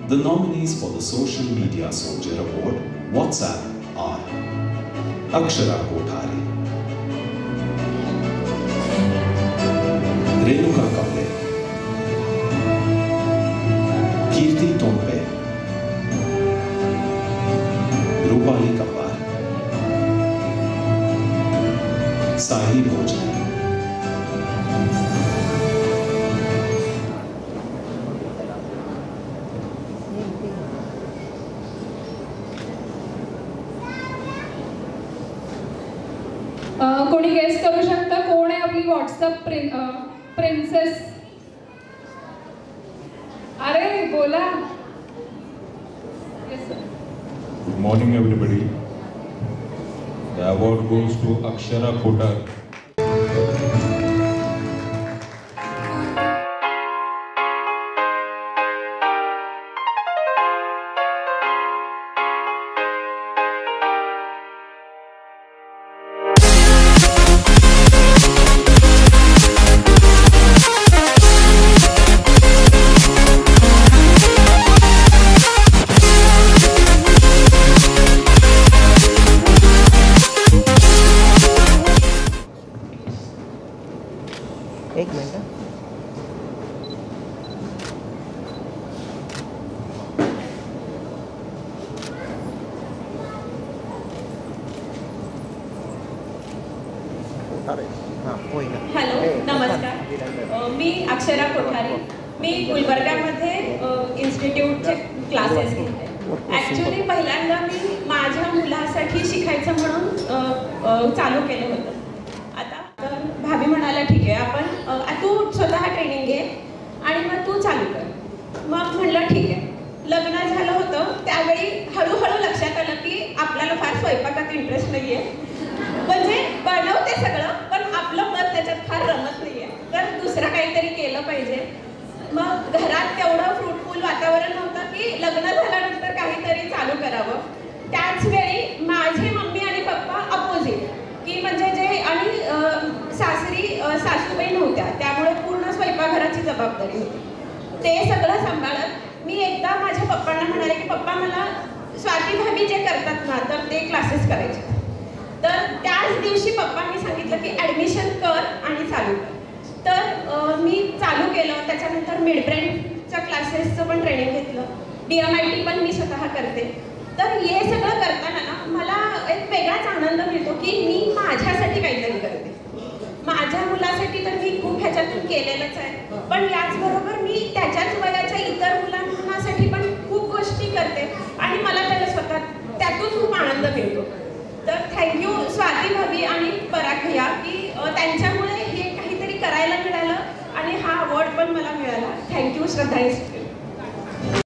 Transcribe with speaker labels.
Speaker 1: The nominees for the Social Media Soldier Award, WhatsApp, are Akshara Kothari, Renuka Kaple, Kirti Tompe, Rupali Kapar, Sahi Bhojani.
Speaker 2: कोणी guess करू शकता कोण आहे आपली WhatsApp princess? अरे बोला.
Speaker 3: Good morning everybody. The award goes to Akshara Kothari.
Speaker 4: एक minute.
Speaker 5: Hello, नमस्कार. मी अक्षरा कोठारी. मी गुलबर्गामध्ये इन्स्टिट्यूटचे क्लासेस घेते. ॲक्च्युली पहिल्यांदा मी माझ्या मुलासाठी शिकायचं म्हणून चालू केलं होतं. आता भाभी म्हणाला ठीक आहे आपण तू स्वतः ट्रेनिंग घे आणि मग तू चालू कर. मग म्हणलं ठीक आहे. लग्न झालं होतं त्यावेळी हळूहळू लक्षात आलं की आपल्याला फार स्वयंपाकात इंटरेस्ट नाही आहे. म्हणजे बनवते सगळं पण आपलं मत त्याच्यात फार रमत नाही आहे. तर दुसरं काहीतरी केलं पाहिजे. मग घरात तेवढं फ्रुटफुल वातावरण नव्हतं की लग्न झाल्यानंतर काहीतरी चालू करावं. त्याच वेळी माझे मम्मी आणि पप्पा अपोजिट की म्हणजे जे आणि सासरी सासूबाई नव्हत्या त्यामुळे पूर्ण स्वयंपाकघराची जबाबदारी होती. ते सगळं सांभाळत मी एकदा माझ्या पप्पांना म्हणाले की पप्पा मला स्वाती भाभी जे करतात ना तर ते क्लासेस करायचे. तर त्याच दिवशी पप्पांनी सांगितलं की ॲडमिशन कर आणि चालू कर. तर मी चालू केलं. त्याच्यानंतर मिडब्रेनच्या क्लासेसचं पण ट्रेनिंग घेतलं. DMIT पण मी स्वतः करते. तर हे सगळं करताना ना मला एक वेगळाच आनंद मिळतो की मी माझ्यासाठी काहीतरी करते. माझ्या मुलासाठी तर मी खूप ह्याच्यातून केलेलंच आहे. पण याचबरोबर मी त्याच्याच वयाच्या इतर मुलांसाठी पण खूप गोष्टी करते आणि मला त्याला स्वतः त्यातून खूप आनंद मिळतो. तर थँक्यू स्वाती भाभी आणि पराग भैया की त्यांच्यामुळे हे काहीतरी करायला मिळालं आणि हा अवॉर्ड पण मला मिळाला. थँक्यू श्रद्धा.